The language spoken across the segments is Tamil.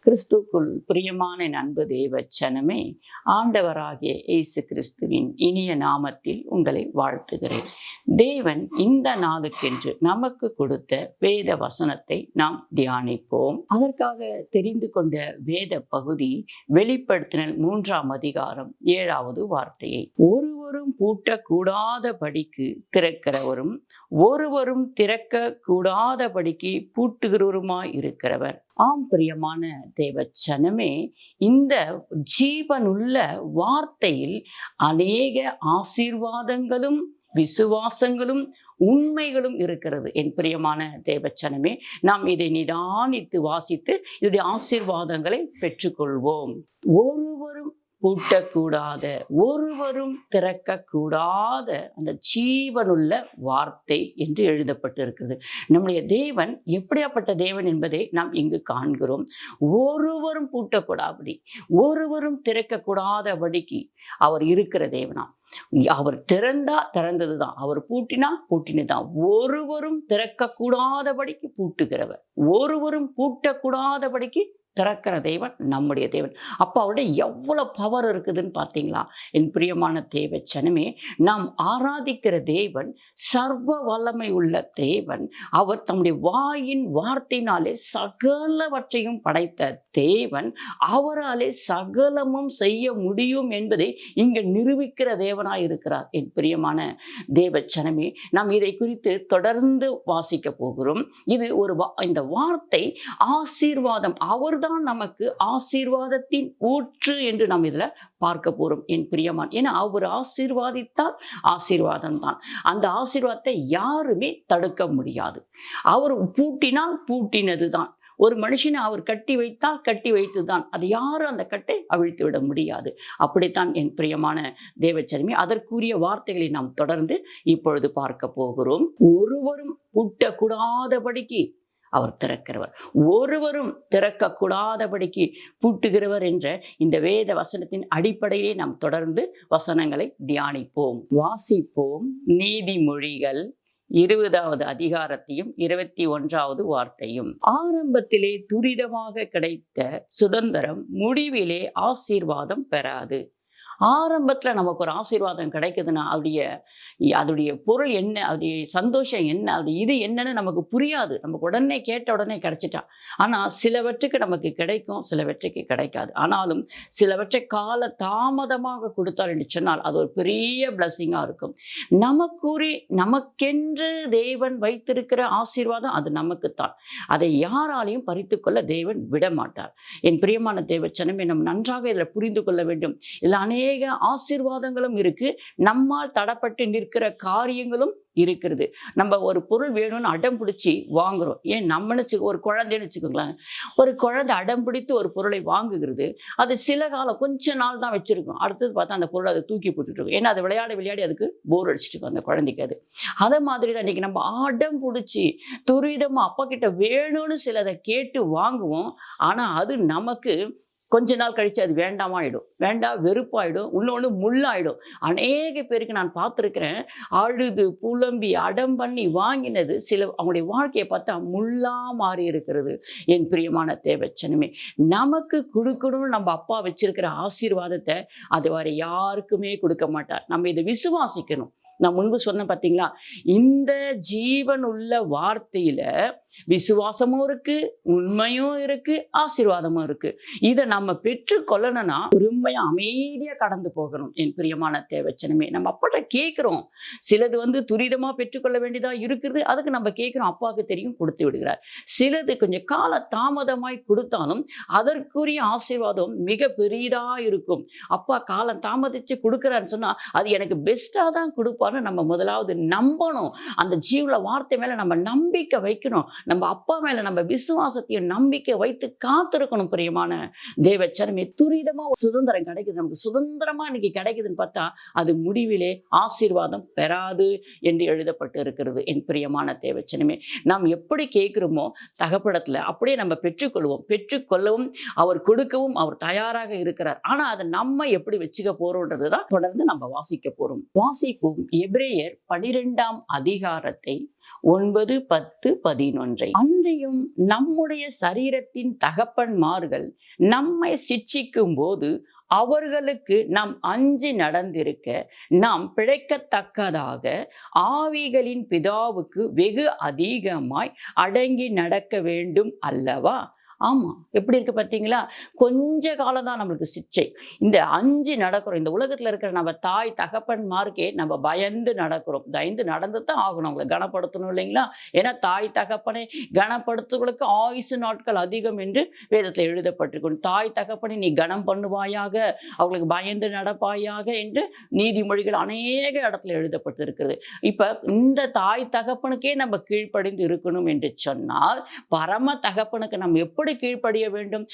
கிறிஸ்துக்குள் பிரியமான என் அன்பு தேவச்சனமே, ஆண்டவராகிய இயேசு கிறிஸ்துவின் இனிய நாமத்தில் உங்களை வாழ்த்துகிறேன். தேவன் இந்த நாளுக்கென்று நமக்கு கொடுத்த வேத வசனத்தை நாம் தியானிப்போம். அதற்காக தெரிந்து கொண்ட வேத பகுதி வெளிப்படுத்தினல் 3ஆம் அதிகாரம் 7வது வார்த்தையை, ஒருவரும் பூட்டக்கூடாதபடிக்கு திறக்கிறவரும் ஒருவரும் திறக்க கூடாதபடிக்கு பூட்டுகிறவருமாய் இருக்கிறவர். ஆம் பிரியமான தேவச்சனமே, இந்த ஜீவனுள்ள வார்த்தையில் அநேக ஆசீர்வாதங்களும் விசுவாசங்களும் உண்மைகளும் இருக்கிறது. என் பிரியமான தேவச்சனமே, நாம் இதை நிதானித்து வாசித்து இதனுடைய ஆசீர்வாதங்களை பெற்றுக்கொள்வோம். ஒருவரும் பூட்டக்கூடாத, ஒருவரும் திறக்கக்கூடாத அந்த ஜீவனுள்ள வார்த்தை என்று எழுதப்பட்டிருக்கிறது. நம்முடைய தேவன் எப்படியாப்பட்ட தேவன் என்பதை நாம் இங்கு காண்கிறோம். ஒருவரும் பூட்டக்கூடாதபடி, ஒருவரும் திறக்கக்கூடாதபடிக்கு அவர் இருக்கிற தேவனா. அவர் திறந்தா திறந்ததுதான், அவர் பூட்டினா பூட்டினதுதான். ஒருவரும் திறக்கக்கூடாதபடிக்கு பூட்டுகிறவர், ஒருவரும் பூட்டக்கூடாதபடிக்கு திறக்கிற தேவன் நம்முடைய தேவன். அப்போ அவருடைய எவ்வளவு பவர் இருக்குதுன்னு பார்த்தீங்களா? என் பிரியமான தேவச்சனமே, நாம் ஆராதிக்கிற தேவன் சர்வ வல்லமை உள்ள தேவன். அவர் தம்முடைய வாயின் வார்த்தையினாலே சகலவற்றையும் படைத்த தேவன். அவராலே சகலமும் செய்ய முடியும் என்பதை இங்கு நிரூபிக்கிற தேவனாய் இருக்கிறார். என் பிரியமான தேவச்சனமே, நாம் இதை குறித்து தொடர்ந்து வாசிக்க போகிறோம். இது இந்த வார்த்தை ஆசீர்வாதம். அவர் தான் நமக்கு ஆசீர்வாதத்தின் ஊற்று என்று நாம் இதுல பார்க்க போறோம். என் பிரியமான், ஏன்னா அவர் ஆசீர்வாதித்தால் ஆசீர்வாதம் தான். அந்த ஆசீர்வாதத்தை யாருமே தடுக்க முடியாது. அவர் பூட்டினால் பூட்டினது தான். ஒரு மனுஷனை அவர் கட்டி வைத்தால் கட்டி வைத்துதான். அதை யாரும் அந்த கட்டை அவிழ்த்து விட முடியாது. அப்படித்தான் என் பிரியமான தேவச்சனமே, அதற்குரிய வார்த்தைகளை நாம் தொடர்ந்து இப்பொழுது பார்க்க போகிறோம். ஒருவரும் பூட்டக்கூடாதபடிக்கு அவர் திறக்கிறவர், ஒருவரும் திறக்கக்கூடாதபடிக்கு பூட்டுகிறவர் என்ற இந்த வேத வசனத்தின் அடிப்படையிலே நாம் தொடர்ந்து வசனங்களை தியானிப்போம், வாசிப்போம். நீதிமொழிகள் 20வது அதிகாரத்தையும் 21வது வார்த்தையும், ஆரம்பத்திலே துரிதமாக கிடைத்த சுதந்திரம் முடிவிலே ஆசீர்வாதம் பெறாது. ஆரம்பத்துல நமக்கு ஒரு ஆசீர்வாதம் கிடைக்குதுன்னா அதோடைய பொருள் என்ன, அதோடைய சந்தோஷம் என்ன, அது இது என்னன்னு நமக்கு புரியாது. நமக்கு உடனே கேட்ட உடனே கிடைச்சிட்டா. ஆனா சிலவற்றுக்கு நமக்கு கிடைக்கும், சிலவற்றுக்கு கிடைக்காது. ஆனாலும் சிலவற்றை கால தாமதமாக கொடுத்தார் என்று சொன்னால் அது ஒரு பெரிய பிளஸிங்கா இருக்கும். நமக்கென்று தேவன் வைத்திருக்கிற ஆசீர்வாதம் அது நமக்குத்தான். அதை யாராலையும் பறித்து கொள்ள தேவன் விட மாட்டார். என் பிரியமான தேவச்சனமே, நம்ம நன்றாக இதில் புரிந்து கொள்ள வேண்டும். இதில் அநேக ஆசீர்வாதங்களும் இருக்கு, நம்மால் தடப்பட்டு நிற்கிற காரியங்களும் இருக்கிறது. நம்ம ஒரு பொருள் வேணும்னு அடம் பிடிச்சி வாங்குறோம். ஏன் நம்ம ஒரு குழந்தைன்னு வச்சுக்கோங்களேன், ஒரு குழந்தை அடம் பிடித்து ஒரு பொருளை வாங்குகிறது. அது சில காலம் கொஞ்ச நாள் தான் வச்சிருக்கும். அடுத்தது பார்த்தா அந்த பொருளை அதை தூக்கி போட்டுட்டு இருக்கும். ஏன்னா அது விளையாடி அதுக்கு போர் அடிச்சுட்டு இருக்கும் அந்த குழந்தைக்கு. அது அதே மாதிரி தான் இன்னைக்கு நம்ம அடம் பிடிச்சி துரிதமா அப்பா கிட்ட வேணும்னு சிலதை கேட்டு வாங்குவோம். ஆனா அது நமக்கு கொஞ்ச நாள் கழிச்சு அது வேண்டாமாயிடும், வேண்டாம் வெறுப்பாயிடும், இன்னொன்று முள்ளாயிடும். அநேக பேருக்கு நான் பார்த்துருக்கிறேன், அழுது புலம்பி அடம் பண்ணி வாங்கினது சில அவங்களுடைய வாழ்க்கையை பார்த்தா முள்ளா மாறி இருக்கிறது. என் பிரியமான தேவச்சனமே, நமக்கு கொடுக்கணும்னு நம்ம அப்பா வச்சிருக்கிற ஆசீர்வாதத்தை அது வேற யாருக்குமே கொடுக்க மாட்டார். நம்ம இதை விசுவாசிக்கணும். நான் முன்பு சொன்னேன் பார்த்தீங்களா, இந்த ஜீவன் உள்ள வார்த்தையில விசுவாசமும் இருக்கு, உண்மையும் இருக்கு, ஆசீர்வாதமும் இருக்கு. இதை நம்ம பெற்றுக்கொள்ளணும்னா பொறுமையா அமைதியா கடந்து போகணும். என் பிரியமான தேவச்சனமே, நம்ம அப்பாட்ட கேட்கிறோம். சிலது துரிதமா பெற்றுக்கொள்ள வேண்டியதா இருக்குது, அதுக்கு நம்ம கேட்கிறோம், அப்பாவுக்கு தெரியும், கொடுத்து விடுகிறார். சிலது கொஞ்சம் கால தாமதமாய் கொடுத்தாலும் அதற்குரிய ஆசீர்வாதம் மிக பெரியதா இருக்கும். அப்பா காலம் தாமதிச்சு கொடுக்குறான்னு சொன்னா அது எனக்கு பெஸ்டா தான் கொடுப்பாரு. நம்ம முதலாவது நம்பணும். அந்த ஜீவ வார்த்தை மேல நம்ம நம்பிக்கை வைக்கணும். நம்ம அப்பா மேல நம்ம விசுவாசத்தையும் நம்பிக்கை வைத்து காத்திருக்கணும். பிரியமான தேவச்சனமே, துரிதமா ஒரு சுதந்திரம் கிடைக்குது, நமக்கு சுதந்திரமா இன்னைக்கு கிடைக்குதுன்னு பார்த்தா அது முடிவிலே ஆசீர்வாதம் பெறாது என்று எழுதப்பட்டு இருக்கிறது. என் பிரியமான தேவச்சனமே, நாம் எப்படி கேட்கிறோமோ தகப்படத்துல அப்படியே நம்ம பெற்றுக்கொள்ளவும் அவர் கொடுக்கவும் அவர் தயாராக இருக்கிறார். ஆனா அதை நம்ம எப்படி வச்சுக்க போறோம்ன்றதுதான் தொடர்ந்து நம்ம வாசிக்க போறோம். வாசிப்போம். எபிரேயர் 12ஆம் அதிகாரத்தை 9, 10, 11 அன்றியும் நம்முடைய சரீரத்தின் தகப்பன்மார்கள் நம்மை சிட்சிக்கும் போது அவர்களுக்கு நாம் அஞ்சி நடந்திருக்க நாம் பிழைக்கத்தக்கதாக ஆவிகளின் பிதாவுக்கு வெகு அதிகமாய் அடங்கி நடக்க வேண்டும் அல்லவா? ஆமா, எப்படி இருக்கு பார்த்தீங்களா? கொஞ்ச காலம் தான் நம்மளுக்கு சிச்சை. இந்த அஞ்சு நடக்கிறோம். இந்த உலகத்துல இருக்கிற நம்ம தாய் தகப்பன்மார்க்கே நம்ம பயந்து நடக்கிறோம். பயந்து நடந்து தான் ஆகணும். அவங்களை கனப்படுத்தணும் இல்லைங்களா? ஏன்னா தாய் தகப்பனை கனப்படுத்துவர்களுக்கு ஆயுசு நாட்கள் அதிகம் என்று வேதத்தில் எழுதப்பட்டிருக்கும். தாய் தகப்பனை நீ கனம் பண்ணுவாயாக, அவங்களுக்கு பயந்து நடப்பாயாக என்று நீதிமொழிகள் அநேக இடத்துல எழுதப்பட்டிருக்கிறது. இப்ப இந்த தாய் தகப்பனுக்கே நம்ம கீழ்ப்படிந்து இருக்கணும் என்று சொன்னால் பரம தகப்பனுக்கு நம்ம எப்படி கீழ்ப்படிய வேண்டும்?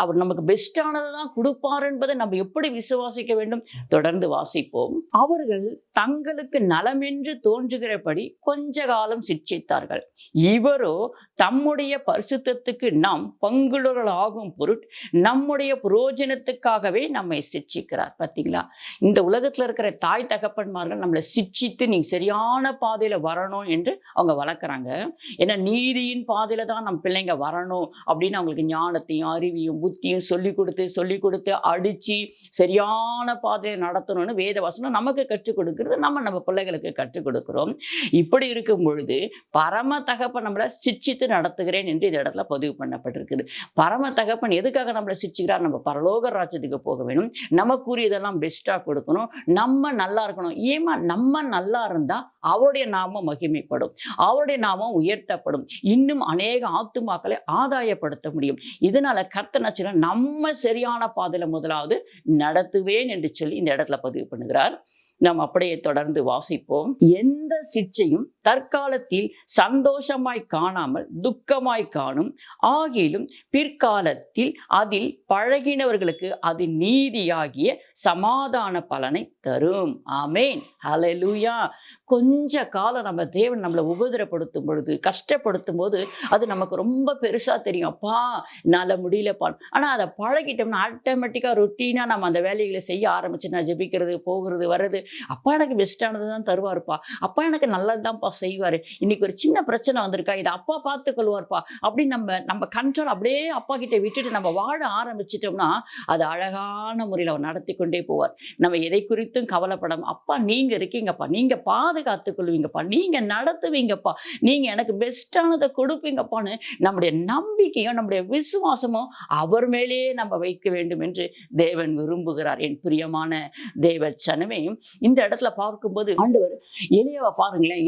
அவர் நமக்கு பெஸ்டானதை தான் கொடுப்பார் என்பதை நம்ம எப்படி விசுவாசிக்க வேண்டும்? தொடர்ந்து வாசிப்போம். அவர்கள் தங்களுக்கு நலமென்று தோன்றுகிறபடி கொஞ்ச காலம் சிட்சித்தார்கள். இவரோ தம்முடைய பரிசுத்தத்துக்கு நாம் பங்குள்ளவர்களாகும் பொருட் நம்முடைய புரோஜனத்துக்காகவே நம்மை சிட்சிக்கிறார். பார்த்தீங்களா? இந்த உலகத்துல இருக்கிற தாய் தகப்பன்மார்கள் நம்மளை சிட்சித்து நீங்க சரியான பாதையில வரணும் என்று அவங்க வளர்க்குறாங்க. ஏன்னா நீதியின் பாதையில தான் நம்ம பிள்ளைங்க வரணும் அப்படின்னு அவங்களுக்கு ஞானத்தையும் அறிவியும் புத்தியும் சொல்லி கொடுத்து அடிச்சு சரியான பாதையை நடத்தணும்னு வேத வசனம் நமக்கு கற்றுக் கொடுக்கிறது. நம்ம பிள்ளைகளுக்கு கற்றுக் கொடுக்கிறோம். இப்படி இருக்கும் பொழுது பரம தகப்பன் நம்மளை சிட்சித்து நடத்துகிறேன் என்று இந்த இடத்துல பதிவு பண்ணப்பட்டிருக்குது. பரம தகப்பன் எதுக்காக நம்மளை சிட்சிக்கிறார்? நம்ம பரலோக ராஜ்யத்துக்கு போக வேணும், நமக்குரியதெல்லாம் பெஸ்டா கொடுக்கணும், நம்ம நல்லா இருக்கணும். ஏமா நம்ம நல்லா இருந்தா அவருடைய நாமம் மகிமைப்படும், அவருடைய நாமம் உயர்த்தப்படும், இன்னும் அநேக ஆத்துமாக்களை ஆதாயப்படுத்த முடியும். இதனால கர்த்தர் நம்ம சரியான பாதையில முதலாவது நடத்துவேன் என்று சொல்லி இந்த இடத்துல பதிவு பண்ணுகிறார். நாம் அப்படியே தொடர்ந்து வாசிப்போம். எந்த சிட்சையும் தற்காலத்தில் சந்தோஷமாய் காணாமல் துக்கமாய் காணும், ஆகிலும் பிற்காலத்தில் அதில் பழகினவர்களுக்கு அது நீதியாகிய சமாதான பலனை தரும். ஆமேன், ஹல்லேலூயா. கொஞ்ச காலம் நம்ம தேவன் நம்மளை உபதிரப்படுத்தும் பொழுது, கஷ்டப்படுத்தும் போது அது நமக்கு ரொம்ப பெருசா தெரியும். அப்பா என்னால முடியலப்பா. ஆனா அதை பழகிட்டோம்னா ஆட்டோமேட்டிக்கா ரொட்டீனா நம்ம அந்த வேலைகளை செய்ய ஆரம்பிச்சு, நான் ஜெபிக்கிறது போகிறது வர்றது, அப்பா எனக்கு பெஸ்டானது தான் தருவாருப்பா, அப்பா எனக்கு நல்லதுதான்ப்பா செய்வாரு, இன்னைக்கு ஒரு சின்ன பிரச்சனை வந்திருக்கா, இதை அப்பா பார்த்து கொள்வார்ப்பா அப்படின்னு நம்ம கண்ட்ரோல் அப்படியே அப்பா கிட்ட விட்டுட்டு நம்ம வாழ ஆரம்பிச்சிட்டோம்னா அது அழகான முறையில் அவர் நடத்தி கொண்டே போவார். நம்ம எதை குறித்தும் கவலைப்படாம, அப்பா நீங்க இருக்கீங்கப்பா, நீங்க பாதுகாத்துக் கொள்வீங்கப்பா, நீங்க நடத்துவீங்கப்பா, நீங்க எனக்கு பெஸ்டானதை கொடுப்பீங்கப்பான்னு நம்முடைய நம்பிக்கையும் நம்முடைய விசுவாசமும் அவர் மேலேயே நம்ம வைக்க வேண்டும் என்று தேவன் விரும்புகிறார். என் பிரியமான தேவ சனமே, இந்த இடத்துல பார்க்கும்போது ஆண்டவர் எலியாவை பாருங்களேன்.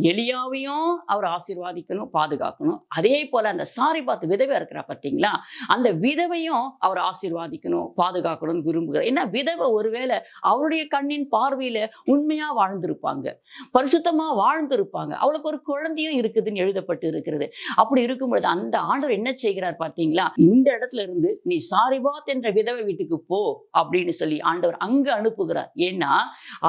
எலியாவையும் அவர் ஆசீர்வாதிக்கணும், பாதுகாக்கணும். அதே போல அந்த சாரிபாத் விதவை இருக்கிறா பார்த்தீங்களா, அந்த விதவையும் அவர் ஆசீர்வாதிக்கணும், பாதுகாக்கணும்னு விரும்புகிறார். ஏன்னா விதவை ஒருவேளை அவருடைய கண்ணின் பார்வையில உண்மையா வாழ்ந்திருப்பாங்க, பரிசுத்தமா வாழ்ந்திருப்பாங்க, அவளுக்கு ஒரு குழந்தையும் இருக்குதுன்னு எழுதப்பட்டு இருக்கிறது. அப்படி இருக்கும்பொழுது அந்த ஆண்டவர் என்ன செய்கிறார் பார்த்தீங்களா, இந்த இடத்துல இருந்து நீ சாரிபாத் என்ற விதவை வீட்டுக்கு போ அப்படின்னு சொல்லி ஆண்டவர் அங்க அனுப்புகிறார். ஏன்னா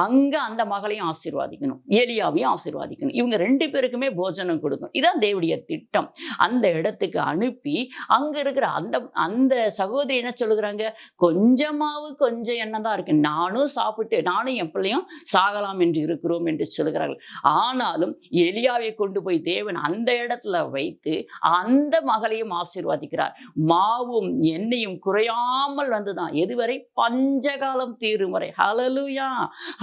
அங்க அந்த மகளையும் ஆசீர்வாதிக்கணும், எலியாவையும் ஆசீர்வாதிக்கணும், இவங்க 2 பேருக்குமே போஜனம் கொடுக்கணும். இதான் தேவனுடைய திட்டம். அந்த இடத்துக்கு அனுப்பி அங்க இருக்கிற அந்த சகோதரி என்ன சொல்லுகிறாங்க, கொஞ்சமாவது கொஞ்சம் எண்ணம் தான் இருக்கு, நானும் சாப்பிட்டு நானும் என் பிள்ளையும் சாகலாம் என்று இருக்கிறோம் என்று சொல்லுகிறார்கள். ஆனாலும் எலியாவை கொண்டு போய் தேவன் அந்த இடத்துல வைத்து அந்த மகளையும் ஆசீர்வாதிக்கிறார். மாவும் எண்ணெயும் குறையாமல் வந்துதான் எதுவரை பஞ்சகாலம் தீரும் வரை. ஹல்லேலூயா,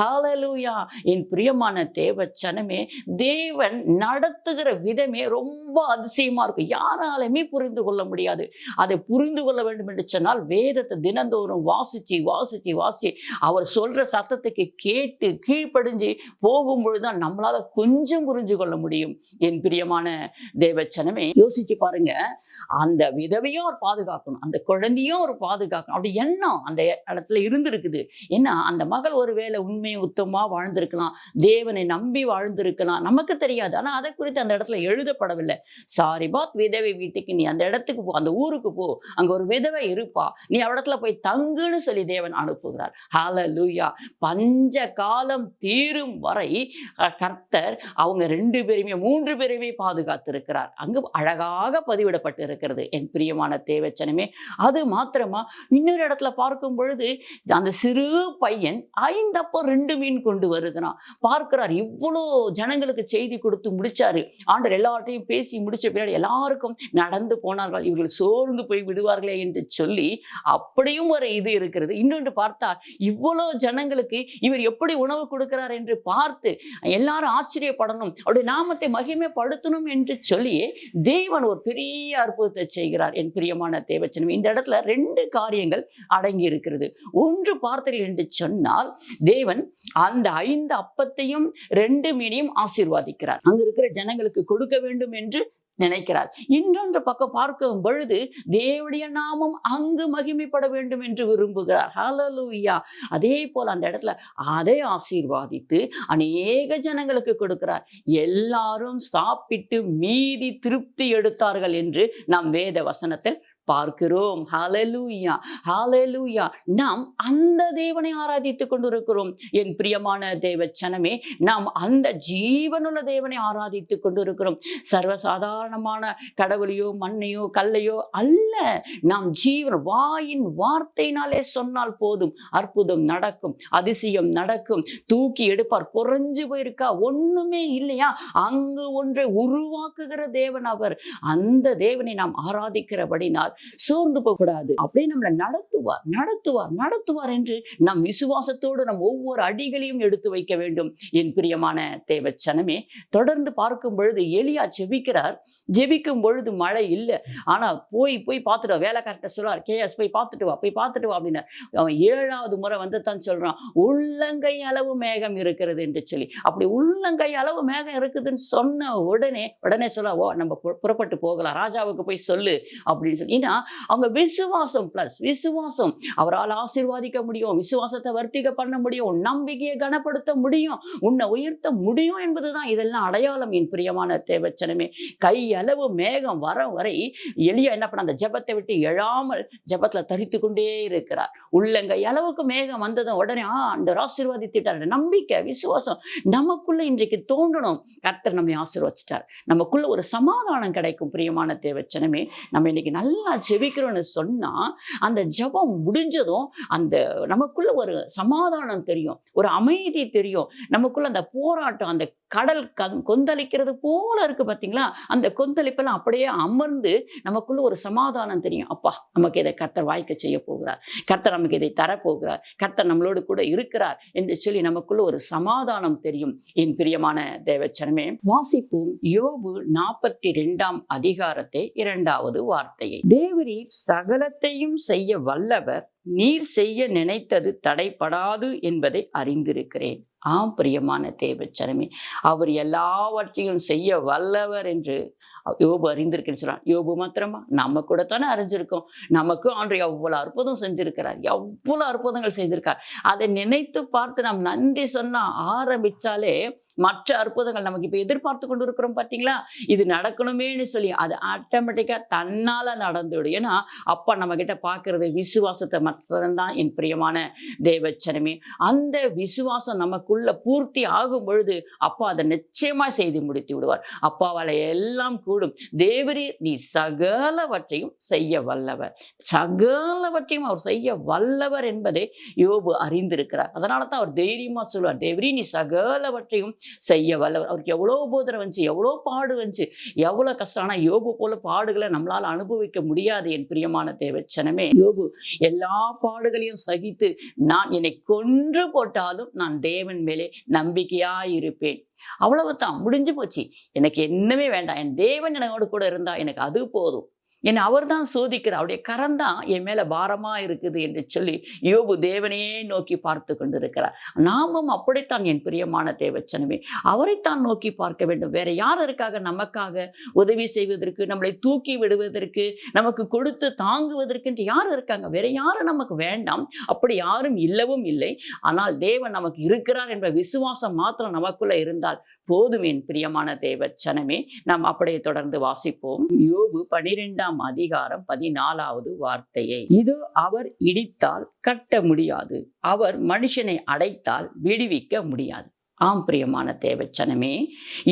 ஹல்லேலூயா. என் பிரியமான தேவ சனமே, தேவன் நடத்துகிற விதமே ரொம்ப அதிசயமா இருக்கும். யாராலுமே புரிந்து கொள்ள முடியாது. அதை புரிந்து கொள்ள வேண்டும் என்று சொன்னால் வேதத்தை தினந்தோறும் வாசிச்சு வாசிச்சு வாசிச்சு அவர் சொல்ற சத்தத்துக்கு கேட்டு கீழ்ப்படிஞ்சு போகும் பொழுதுதான் நம்மளால கொஞ்சம் புரிஞ்சு கொள்ள முடியும். என் பிரியமான தேவ சனமே, யோசிச்சு பாருங்க. அந்த விதவையும் அவர் பாதுகாக்கணும், அந்த குழந்தையும் அவர் பாதுகாக்கணும், அப்படி எண்ணம் அந்த இடத்துல இருந்திருக்குது. ஏன்னா அந்த மகள் ஒருவேளை உண்மையை உத்தமா வாழ்ந்திருக்கலாம், தேவனை நம்பி நம்பி வாழ்ந்திருக்கலாம், நமக்கு தெரியாது. ஆனா அதை குறித்து அந்த இடத்துல எழுதப்படவில்லை. சாரிபாத் விதவை வீட்டுக்கு நீ அந்த இடத்துக்கு போ, அந்த ஊருக்கு போ, அங்க ஒரு விதவை இருப்பா, நீ இடத்துல போய் தங்குன்னு சொல்லி தேவன் அனுப்புகிறார். ஹல்லேலூயா. பஞ்ச காலம் தீரும் வரை கர்த்தர் அவங்க 2 பேரையுமே 3 பேரையுமே பாதுகாத்திருக்கிறார். அங்கு அழகாக பதிவிடப்பட்டு இருக்கிறது என் பிரியமான தேவச்சனமே. அது மாத்திரமா, இன்னொரு இடத்துல பார்க்கும் பொழுது அந்த சிறு பையன் 5 அப்பம் 2 மீன் கொண்டு வருகிறான். பார்க்கிறார், இவ்வளோ ஜனங்களுக்கு செய்தி கொடுத்து முடிச்சாரு. ஆண்டவர் எல்லார்ட்டையும் பேசி முடிச்ச பின்னாடி எல்லாருக்கும் நடந்து போனார்கள், இவர்கள் சோர்ந்து போய் விடுவார்களே என்று சொல்லி அப்படியும் ஒரு இது இருக்கிறது. இன்னொன்று பார்த்தா, இவ்வளோ ஜனங்களுக்கு இவர் எப்படி உணவு கொடுக்கிறார் என்று பார்த்து எல்லாரும் ஆச்சரியப்படணும், அவருடைய நாமத்தை மகிமைப்படுத்தணும் என்று சொல்லி தேவன் ஒரு பெரிய அற்புதத்தை செய்கிறார் என் பிரியமான தேவச்சனம். இந்த இடத்துல 2 காரியங்கள் அடங்கி இருக்கிறது. ஒன்று பார்த்தீர்கள் என்று சொன்னால், தேவன் அந்த 5 அப்பத்தையும் 2 மீனையும் ஆசீர்வாதிக்கிறார். அங்க இருக்கிற ஜனங்களுக்கு கொடுக்க வேண்டும் என்று நினைக்கிறார். இன்னொன்று பக்கம் பார்க்கும் பொழுது தேவனுடைய நாமம் அங்கு மகிமைப்பட வேண்டும் என்று விரும்புகிறார். ஹல்லேலூயா. அதே போல அந்த இடத்துல அதை ஆசீர்வாதித்து அநேக ஜனங்களுக்கு கொடுக்கிறார். எல்லாரும் சாப்பிட்டு மீதி திருப்தி எடுத்தார்கள் என்று நாம் வேத வசனத்தில் பார்க்கிறோம். ஹல்லேலூயா, ஹல்லேலூயா. நாம் அந்த தேவனை ஆராதித்துக் கொண்டிருக்கிறோம் என் பிரியமான தேவச்சனமே. நாம் அந்த ஜீவனுள்ள தேவனை ஆராதித்துக் கொண்டிருக்கிறோம். சர்வசாதாரணமான கடவுளையோ மண்ணையோ கல்லையோ அல்ல. நாம் ஜீவன் வாயின் வார்த்தையினாலே சொன்னால் போதும், அற்புதம் நடக்கும், அதிசயம் நடக்கும். தூக்கி எடுப்பார். குறைஞ்சு போயிருக்கா? ஒண்ணுமே இல்லையா? அங்கு ஒன்றை உருவாக்குகிற தேவன் அவர். அந்த தேவனை நாம் ஆராதிக்கிறபடினால் சோர்ந்து போகக்கூடாது. அப்படியே நம்மளை நடத்துவார் நடத்துவார் நடத்துவார் என்று நம் விசுவாசத்தோடு நம் ஒவ்வொரு அடிகளையும் எடுத்து வைக்க வேண்டும் என் பிரியமான தேவச்சனமே. தொடர்ந்து பார்க்கும் பொழுது எலியா ஜெபிக்கிறார். ஜெபிக்கும் பொழுது மழை இல்லை. ஆனா போய் பார்த்துட்டு வேலைக்கார்ட்ட சொல்றார், கேஎஸ் போய் பார்த்துட்டு வா அப்படின்னு. அவன் 7வது முறை வந்து தான் சொல்றான், உள்ளங்கை அளவு மேகம் இருக்கிறது என்று சொல்லி. அப்படி உள்ளங்கை அளவு மேகம் இருக்குதுன்னு சொன்ன உடனே சொல்ல, ஓ நம்ம புறப்பட்டு போகலாம், ராஜாவுக்கு போய் சொல்லு அப்படின்னு சொல்லி. அவங்க விசுவாசம் பிளஸ் விசுவாசம் அவரால் ஆசீர்வாதிக்க முடியும், விசுவாசத்தை வர்த்திக்க பண்ண முடியும், நம்பிக்கையை கனப்படுத்த முடியும், உன்னை உயர்த்த முடியும் என்பதுதான் இதெல்லாம் அடையாளம் என் பிரியமான தேவச்சனமே. கை அளவு மேகம் வர வரை எலியா என்ன பண்ண, அந்த ஜெபத்தை விட்டு எழாமல் ஜெபத்துல தரித்து கொண்டே இருக்கிறார். உள்ளங்கை அளவுக்கு மேகம் வந்ததும் உடனே ஆண்டவர் ஆசீர்வாதித்தார். நம்பிக்கை விசுவாசம் நமக்குள்ள இன்றைக்கு தோன்றணும். கர்த்தர் நம்மை ஆசீர்வதிச்சிட்டார். நமக்குள்ள ஒரு சமாதானம் கிடைக்கும் பிரியமான தேவச்சனமே. நம்ம இன்னைக்கு நல்லா ஜெபிக்கிறோம்னு சொன்னா, அந்த ஜெபம் முடிஞ்சதும் அந்த நமக்குள்ள ஒரு சமாதானம் தெரியும், ஒரு அமைதி தெரியும். நமக்குள்ள அந்த போராட்டம், அந்த கடல் கொந்தளிக்கிறது போல இருக்கு பாத்தீங்களா, அந்த கொந்தளிப்பெல்லாம் அப்படியே அமர்ந்து நமக்குள்ள ஒரு சமாதானம் தெரியும். அப்பா, நமக்கு இதை கர்த்தர் வாய்க்க செய்ய போகிறார், கர்த்தர் நமக்கு இதை தரப்போகிறார், கர்த்தர் நம்மளோடு கூட இருக்கிறார் என்று சொல்லி நமக்குள்ள ஒரு சமாதானம் தெரியும் என் பிரியமான தேவச்சனமே. வாசிப்போம் யோபு 42ஆம் அதிகாரத்தை 2வது வார்த்தையை. தேவரீர் சகலத்தையும் செய்ய வல்லவர், நீர் செய்ய நினைத்தது தடைப்படாது என்பதை அறிந்திருக்கிறேன். ஆம் பிரியமான தேவச்சனமே, அவர் எல்லாவற்றையும் செய்ய வல்லவர் என்று யோபு அறிந்திருக்கேன்னு சொல்றான். யோபு மாத்திரமா? நம்ம கூட தானே அறிஞ்சிருக்கோம். நமக்கு ஆண்டு எவ்வளவு அற்புதம் செஞ்சிருக்கிறார், எவ்வளவு அற்புதங்கள் செய்திருக்கார். அதை நினைத்து பார்த்து நாம் நன்றி சொன்னா ஆரம்பிச்சாலே மற்ற அற்புதங்கள் நமக்கு இப்ப எதிர்பார்த்து கொண்டு இருக்கிறோம் பாத்தீங்களா, இது நடக்கணுமேன்னு சொல்லி அது ஆட்டோமேட்டிக்கா தன்னால நடந்துவிடும். ஏன்னா அப்பா நம்ம கிட்ட பாக்குறது விசுவாசத்தை மாத்திரம்தான் என் பிரியமான தேவச்சனமே. அந்த விசுவாசம் நமக்குள்ள பூர்த்தி ஆகும் பொழுது அப்பா அதை நிச்சயமா செய்து முடித்து விடுவார். அப்பாவால எல்லாம் கூடும். தேவரீர் நீ சகலவற்றையும் செய்ய வல்லவர், சகலவற்றையும் அவர் செய்ய வல்லவர் என்பதை யோபு அறிந்திருக்கிறார். அதனாலதான் அவர் தைரியமா சொல்லுவார், தேவரீ நீ சகலவற்றையும் செய்ய வல்லவர். அவருக்கு எவ்வளவு போதனை வந்துச்சு, எவ்வளவு பாடு வந்துச்சு, எவ்வளவு கஷ்டம். ஆனா யோபு போல பாடுகளை நம்மளால அனுபவிக்க முடியாது என் பிரியமான தேவச்சனமே. யோபு எல்லா பாடுகளையும் சகித்து, நான் என்னை கொன்று போட்டாலும் நான் தேவன் மேலே நம்பிக்கையாயிருப்பேன், அவ்வளவுதான், முடிஞ்சு போச்சு, எனக்கு என்னமே வேண்டாம், என் தேவன் என்னோடு கூட இருந்தா எனக்கு அது போதும், என்னை அவர் தான் சோதிக்கிறார், அவருடைய கரம் தான் என் மேல பாரமா இருக்குது என்று சொல்லி யோபு தேவனையே நோக்கி பார்த்து கொண்டிருக்கிறார். நாமும் அப்படித்தான் என் பிரியமான தேவச்சனமே, அவரைத்தான் நோக்கி பார்க்க வேண்டும். வேற யார் இருக்காக நமக்காக உதவி செய்வதற்கு, நம்மளை தூக்கி விடுவதற்கு, நமக்கு கொடுத்து தாங்குவதற்கு என்று யார் இருக்காங்க? வேற யாரும் நமக்கு வேண்டாம். அப்படி யாரும் இல்லவும் இல்லை. ஆனால் தேவன் நமக்கு இருக்கிறார் என்ற விசுவாசம் மாத்திரம் நமக்குள்ள இருந்தால் போதும் என் பிரியமான தேவச்சனமே. நாம் அப்படியே தொடர்ந்து வாசிப்போம். யோபு 12ஆம் அதிகாரம் 14வது வார்த்தையை, இதோ அவர் இடித்தால் கட்ட முடியாது, அவர் மனுஷனை அடைத்தால் விடுவிக்க முடியாது. ஆம் பிரியமான தேவச்சனமே,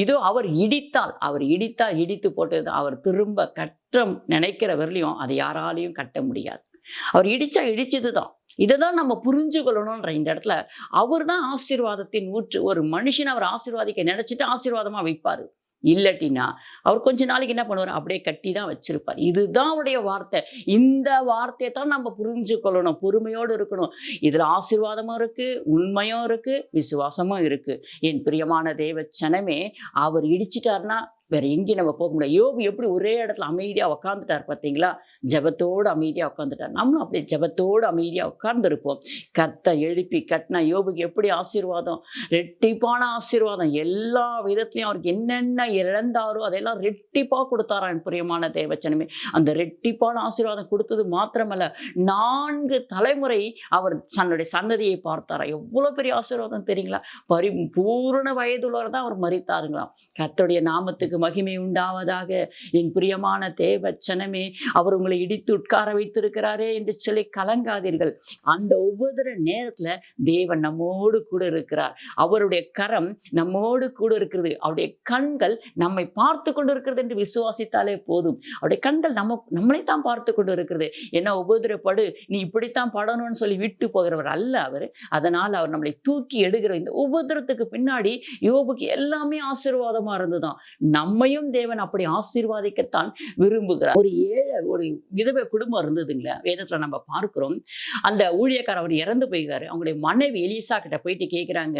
இதோ அவர் இடித்தால் இடித்து போட்டது, அவர் திரும்ப கற்றம் நினைக்கிறவர்களையும் அதை யாராலையும் கட்ட முடியாது. அவர் இடிச்சதுதான். இதைதான் நம்ம புரிஞ்சு கொள்ளணும்ன்ற இந்த இடத்துல அவர் தான் ஆசீர்வாதத்தின் ஊற்று. ஒரு மனுஷன் அவர் ஆசீர்வாதிக்க நினைச்சிட்டு ஆசீர்வாதமா வைப்பாரு. இல்லட்டினா அவர் கொஞ்ச நாளைக்கு என்ன பண்ணுவார், அப்படியே கட்டி தான் வச்சிருப்பார். இதுதான் அவருடைய வார்த்தை. இந்த வார்த்தையை தான் நம்ம புரிஞ்சு கொள்ளணும், பொறுமையோடு இருக்கணும். இதுல ஆசீர்வாதமும் இருக்கு, உண்மையும் இருக்கு, விசுவாசமும் இருக்கு. என் பிரியமான தேவச்சனமே, அவர் இடிச்சிட்டாருன்னா வேற எங்கேயும் நம்ம போக முடியாது. யோபு எப்படி ஒரே இடத்துல அமைதியா உட்காந்துட்டார் பார்த்தீங்களா? ஜபத்தோடு அமைதியா உட்காந்துட்டார். நம்மளும் அப்படியே ஜபத்தோடு அமைதியா உட்கார்ந்துருப்போம். கர்த்தர் எழுப்பி கட்டினா யோபுக்கு எப்படி ஆசீர்வாதம், ரெட்டிப்பான ஆசீர்வாதம். எல்லா விதத்திலையும் அவருக்கு என்னென்ன இழந்தாரோ அதெல்லாம் ரெட்டிப்பா கொடுத்தாரா என் பிரியமான தேவச்சனமே. அந்த ரெட்டிப்பான ஆசீர்வாதம் கொடுத்தது மாத்திரமல்ல, 4 தலைமுறை அவர் தன்னுடைய சன்னதியை பார்த்தாரா. எவ்வளவு பெரிய ஆசீர்வாதம் தெரியுங்களா? பூரண வயதுள்ளவர் தான் அவர் மரித்தாருங்களாம். கர்த்தருடைய நாமத்துக்கு மகிமை உண்டாவதாக. என் பிரியமான தேவச்சனமே, அவர் உங்களை இடித்து உட்கார வைத்திருக்கிறாரே என்று சொல்லி கலங்காதீர்கள். அந்த ஒவ்வொரு நேரத்துல தேவன் நம்மோடு கூட இருக்கிறார். அவருடைய கரம் நம்மோடு கூட இருக்கிறது. அவருடைய கண்கள் நம்மை பார்த்து கொண்டு இருக்கிறது என்று விசுவாசித்தாலே போதும். அவருடைய கண்கள் நம்மளைத்தான் பார்த்து கொண்டு இருக்கிறது. என்ன உபதிரப்படு, நீ இப்படித்தான் படணும்னு சொல்லி விட்டு போகிறவர் அல்ல அவர். அதனால் அவர் நம்மளை தூக்கி எடுக்கிற இந்த உபதிரத்துக்கு பின்னாடி யோபுக்கு எல்லாமே ஆசீர்வாதமா இருந்ததுதான். நம்மையும் தேவன் அப்படி ஆசீர்வாதிக்கத்தான் விரும்புகிறார். ஒரு விதவை குடும்பம் இருந்ததுங்களா, வேதத்துல நம்ம பார்க்கிறோம். அந்த ஊழியக்காரர் அவர் இறந்து போய்கிறாரு. அவங்களுடைய மனைவி எலிசா கிட்ட போயிட்டு கேட்கிறாங்க,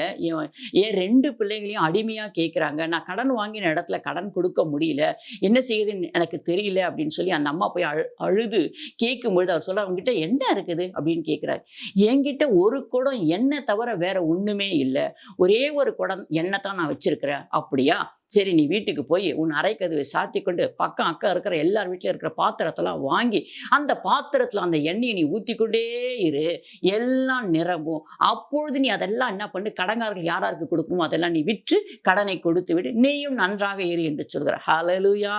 என் 2 பிள்ளைங்களையும் அடிமையா கேட்கிறாங்க, நான் கடன் வாங்கின இடத்துல கடன் கொடுக்க முடியல, என்ன செய்யுதுன்னு எனக்கு தெரியல அப்படின்னு சொல்லி அந்த அம்மா போய் அழுது கேட்கும்பொழுது அவர் சொல்ல, அவங்ககிட்ட என்ன இருக்குது அப்படின்னு கேட்கிறாரு. என்கிட்ட ஒரு குடம் எண்ணெய் தவிர வேற ஒண்ணுமே இல்லை, ஒரே ஒரு குடம் எண்ணெய் தான் நான் வச்சிருக்கிறேன். அப்படியா, சரி நீ வீட்டுக்கு போய் உன் அறைக்கதவை சாத்தி கொண்டு பக்கம் அக்கா இருக்கிற எல்லார் வீட்டில் இருக்கிற பாத்திரத்தெல்லாம் வாங்கி அந்த பாத்திரத்தில் அந்த எண்ணெயை நீ ஊற்றி கொண்டே இரு, எல்லாம் நிரம்பும். அப்பொழுது நீ அதெல்லாம் என்ன பண்ணு, கடங்காரர்கள் யாராருக்கு கொடுக்கணுமோ அதெல்லாம் நீ விற்று கடனை கொடுத்து விடு, நீயும் நன்றாக இரு என்று சொல்கிற. ஹல்லேலூயா.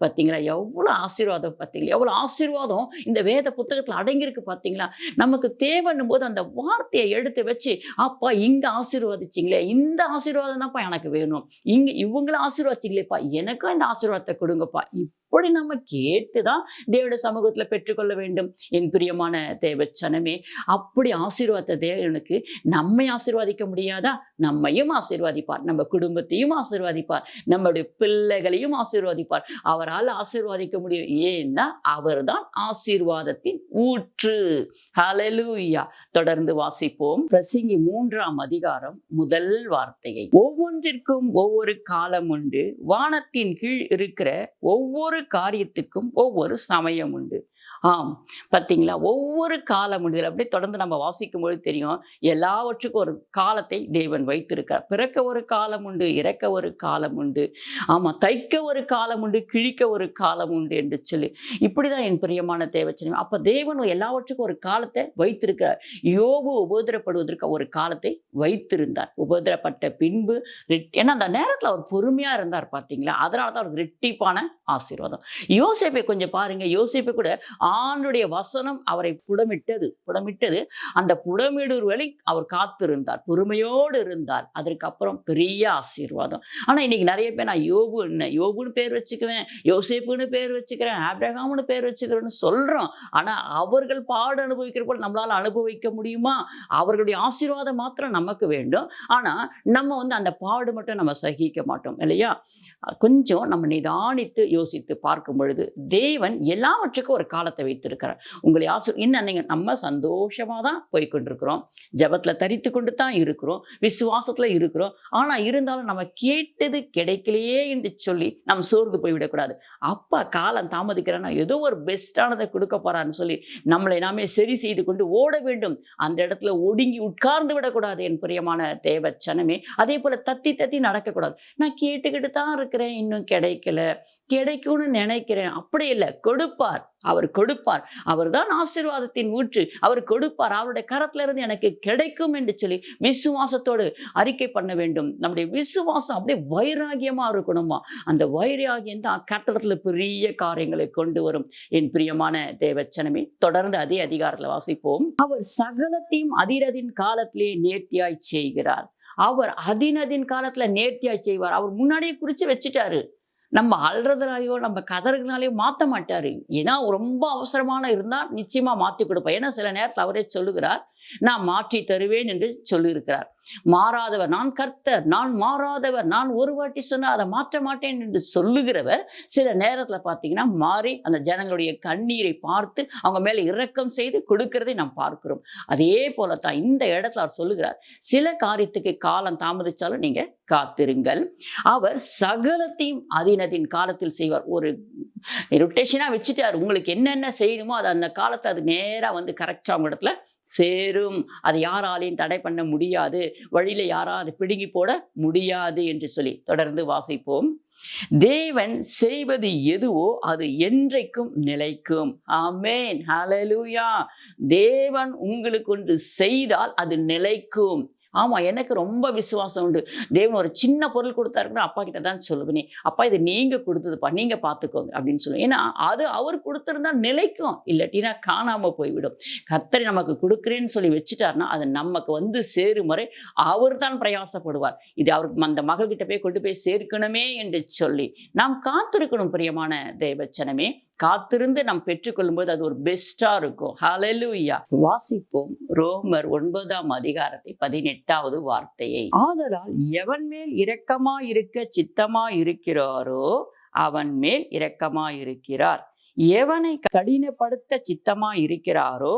பார்த்தீங்களா எவ்வளோ ஆசீர்வாதம், பார்த்தீங்களா எவ்வளோ ஆசீர்வாதம் இந்த வேத புத்தகத்தில் அடங்கியிருக்கு. பார்த்தீங்களா, நமக்கு தேவைன்னும் போது அந்த வார்த்தையை எடுத்து வச்சு, அப்பா இங்க ஆசீர்வாதிச்சிங்களே, இந்த ஆசீர்வாதம் தான்ப்பா எனக்கு வேணும், இங்க இவங்களை ஆசீர்வாதிச்சிங்களேப்பா, எனக்கும் இந்த ஆசீர்வாதத்தை கொடுங்கப்பா. இப்படி நம்ம கேட்டுதான் தேவனுடைய சமூகத்துல பெற்றுக்கொள்ள வேண்டும். என் பிரியமான தேவச்சனமே, அப்படி ஆசீர்வாத தேவனுக்கு நம்மை ஆசீர்வாதிக்க முடியாதா? நம்மையும் ஆசீர்வாதிப்பார், நம்ம குடும்பத்தையும் ஆசீர்வாதிப்பார், நம்முடைய பிள்ளைகளையும் ஆசீர்வாதிப்பார். அவரால் ஆசீர்வாதிக்க முடியும். ஏன்னா அவர்தான் ஆசீர்வாதத்தின் ஊற்று. ஹல்லேலூயா. தொடர்ந்து வாசிப்போம். பிரசங்கி 3ஆம் அதிகாரம் 1 வார்த்தையை, ஒவ்வொன்றிற்கும் ஒவ்வொரு காலம் உண்டு, வானத்தின் கீழ் இருக்கிற ஒவ்வொரு காரியத்துக்கும் ஒவ்வொரு சமயம் உண்டு. ஆம், பார்த்தீங்களா, ஒவ்வொரு காலம் உண்டு. அப்படியே தொடர்ந்து நம்ம வாசிக்கும் பொழுது தெரியும், எல்லாவற்றுக்கும் ஒரு காலத்தை தேவன் வைத்திருக்கார். பிறக்க ஒரு காலம் உண்டு, இறக்க ஒரு காலம் உண்டு, ஆமா தைக்க ஒரு காலம் உண்டு, கிழிக்க ஒரு காலம் உண்டு என்று சொல்லி இப்படிதான் என் பிரியமான தேவச்சனம். அப்ப தேவன் எல்லாவற்றுக்கும் ஒரு காலத்தை வைத்திருக்கிறார். யோபு உபோதிரப்படுவதற்கு ஒரு காலத்தை வைத்திருந்தார். உபோதிரப்பட்ட பின்பு, ஏன்னா அந்த நேரத்தில் அவர் பொறுமையா இருந்தார். பார்த்தீங்களா, அதனால தான் அவருக்கு ரெட்டிப்பான ஆசீர்வாதம். யோசேப்பை கொஞ்சம் பாருங்க. யோசேப்பை கூட ஆண்டுடைய வசனம் அவரை புடமிட்டது. அந்த புடமிடுற வரை அவர் காத்திருந்தார், பொறுமையோடு இருந்தார். அதற்கப்புறம் பெரிய ஆசீர்வாதம். ஆனா இன்னைக்கு நிறைய பேர் நான் யோபுன்னு பேர் வச்சுக்குவேன், யோசேப்புன்னு பேர் வச்சுக்கிறேன், ஆபிரகாம்னு பேர் வச்சுக்கிறேன்னு சொல்றோம். ஆனா அவர்கள் பாடு அனுபவிக்கிற போல் நம்மளால அனுபவிக்க முடியுமா? அவர்களுடைய ஆசீர்வாதம் மாத்திரம் நமக்கு வேண்டும். ஆனா நம்ம அந்த பாடு மட்டும் நம்ம சகிக்க மாட்டோம் இல்லையா? கொஞ்சம் நம்ம நிதானித்து யோசித்து பார்க்கும் பொழுது தேவன் எல்லாவற்றுக்கும் ஒரு காலத்தை காலத்தை வைத்திருக்கிறார். உங்களை இன்னும் நீங்க நம்ம சந்தோஷமா தான் போய்கொண்டிருக்கிறோம், ஜெபத்துல தரித்து கொண்டு தான் இருக்கிறோம், விசுவாசத்துல இருக்கிறோம். ஆனா இருந்தாலும் நம்ம கேட்டது கிடைக்கலையே என்று சொல்லி நம்ம சோர்ந்து போய்விடக்கூடாது. அப்பா காலம் தாமதிக்கிறேன்னா ஏதோ ஒரு பெஸ்டானதை கொடுக்க போறான்னு சொல்லி நம்மளை நாமே சரி செய்து கொண்டு ஓட வேண்டும். அந்த இடத்துல ஒடுங்கி உட்கார்ந்து விடக்கூடாது என் பிரியமான தேவ ஜனமே. அதே போல தத்தி தத்தி நடக்கக்கூடாது. நான் கேட்டுக்கிட்டு தான் இருக்கிறேன், இன்னும் கிடைக்கல, கிடைக்கும்னு நினைக்கிறேன். அப்படி இல்லை, கொடுப்பார், அவர் கொடுப்பார். அவர் தான் ஆசீர்வாதத்தின் ஊற்று, அவர் கொடுப்பார். அவருடைய கரத்துல இருந்து எனக்கு கிடைக்கும் என்று சொல்லி விசுவாசத்தோடு அறிக்கை பண்ண வேண்டும். நம்முடைய விசுவாசம் அப்படியே வைராகியமா இருக்கணுமா. அந்த வைராகியம் தான் கர்த்தரிடத்துல பெரிய காரியங்களை கொண்டு வரும். என் பிரியமான தேவச்சனமே, தொடர்ந்து அதே அதிகாரத்துல வாசிப்போம். அவர் சகலத்தையும் அதிரதின் காலத்திலே நேர்த்தியாய் செய்கிறார். அவர் அதினதின் காலத்துல நேர்த்தியாய் செய்வார். அவர் முன்னாடியே குறிச்சு வச்சுட்டாரு. நம்ம அல்றதுனாலையோ நம்ம கதறுனாலையோ மாற்ற மாட்டாரு. ஏன்னா ரொம்ப அவசரமான இருந்தால் நிச்சயமா மாற்றி கொடுப்பார். ஏன்னா சில நேரத்தில் அவரே சொல்லுகிறார், நான் மாற்றி தருவேன் என்று சொல்லியிருக்கிறார். மாறாதவர், நான் கர்த்தர், நான் மாறாதவர், நான் ஒரு வாட்டி சொன்னால் அதை மாற்ற மாட்டேன் என்று சொல்லுகிறவர் சில நேரத்தில் பார்த்தீங்கன்னா மாறி அந்த ஜனங்களுடைய கண்ணீரை பார்த்து அவங்க மேலே இரக்கம் செய்து கொடுக்கிறதை நாம் பார்க்கிறோம். அதே போலத்தான் இந்த இடத்துல அவர் சொல்லுகிறார், சில காரியத்துக்கு காலம் தாமதிச்சாலும் நீங்க காத்திருங்கள், அவர் சகலத்தையும் அதினதின் காலத்தில் செய்வார். ஒரு ரொட்டேஷனா வச்சுட்டார். உங்களுக்கு என்னென்ன செய்யணுமோ அது அந்த காலத்தை அது நேரா வந்து கரெக்டா உங்க இடத்துல சேரும். அதை யாராலையும் தடை பண்ண முடியாது, வழியில யாராவது பிடுங்கி போட முடியாது என்று சொல்லி தொடர்ந்து வாசிப்போம். தேவன் செய்வது எதுவோ அது என்றைக்கும் நிலைக்கும். ஆமென், ஹல்லேலூயா. தேவன் உங்களுக்கு ஒன்று செய்தால் அது நிலைக்கும். ஆமா, எனக்கு ரொம்ப விசுவாசம் உண்டு. தேவன் ஒரு சின்ன பொருள் கொடுத்தாருன்னா அப்பா கிட்ட தான் சொல்லுவேனே, அப்பா இது நீங்க கொடுத்ததுப்பா, நீங்க பார்த்துக்கோங்க அப்படின்னு சொல்லுவேன். ஏன்னா அது அவர் கொடுத்திருந்தா நிலைக்கும், இல்லாட்டினா காணாம போய்விடும். கர்த்தரை நமக்கு கொடுக்குறேன்னு சொல்லி வச்சுட்டாருன்னா அது நமக்கு வந்து சேரும் வரை அவர் தான் பிரயாசப்படுவார். இது அவருக்கு அந்த மகள் கிட்ட போய் கொண்டு போய் சேர்க்கணுமே என்று சொல்லி நாம் காத்திருக்கணும். பிரியமான தேவச்சனமே, காத்திருந்து நாம் பெற்றுக்கொள்ளும் போது அது ஒரு பெஸ்டா இருக்கும். ஹல்லேலூயா. வாசிப்போம் ரோமர் 9ஆம் அதிகாரத்தை 18வது வார்த்தையை. ஆதலால் எவன் மேல் இரக்கமா இருக்க சித்தமா இருக்கிறாரோ அவன் மேல் இரக்கமா இருக்கிறார், எவனை கடினப்படுத்த சித்தமா இருக்கிறாரோ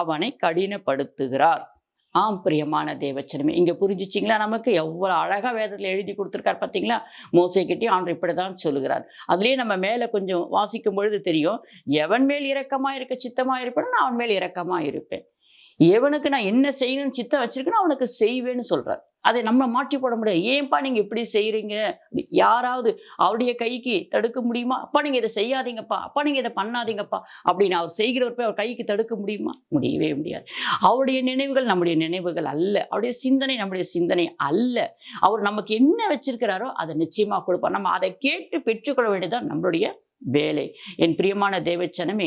அவனை கடினப்படுத்துகிறார். ஆம் பிரியமான தேவச்சனமே, இங்க புரிஞ்சிச்சிங்களா? நமக்கு எவ்வளவு அழகா வேதத்துல எழுதி கொடுத்துருக்காரு பார்த்தீங்களா? மோசே கிட்டே ஆண்டவர் இப்படிதான் சொல்லுகிறார். அதுலயே நம்ம மேல கொஞ்சம் வாசிக்கும் பொழுது தெரியும், எவன் மேல் இரக்கமா இருக்க சித்தமா இருப்பேன், நான் அவன் மேல் இரக்கமா இருப்பேன். எவனுக்கு நான் என்ன செய்யணும்னு சித்தம் வச்சிருக்கேன்னு அவனுக்கு செய்வேன்னு சொல்றார். அதை நம்ம மாற்றி போட முடியாது. ஏன்பா நீங்க இப்படி செய்யறீங்க? யாராவது அவருடைய கைக்கு தடுக்க முடியுமா? அப்பா நீங்க இதை செய்யாதீங்கப்பா, அப்பா நீங்க இதை பண்ணாதீங்கப்பா அப்படின்னு அவர் செய்கிறவர் போய் அவர் கைக்கு தடுக்க முடியுமா? முடியவே முடியாது. அவருடைய நினைவுகள் நம்முடைய நினைவுகள் அல்ல, அவருடைய சிந்தனை நம்முடைய சிந்தனை அல்ல. அவர் நமக்கு என்ன வச்சிருக்கிறாரோ அதை நிச்சயமா கொடுப்பார். நம்ம அதை கேட்டு பெற்றுக்கொள்ள வேண்டியதான் நம்மளுடைய வேலை. என் பிரியமான தேவச்சனமே,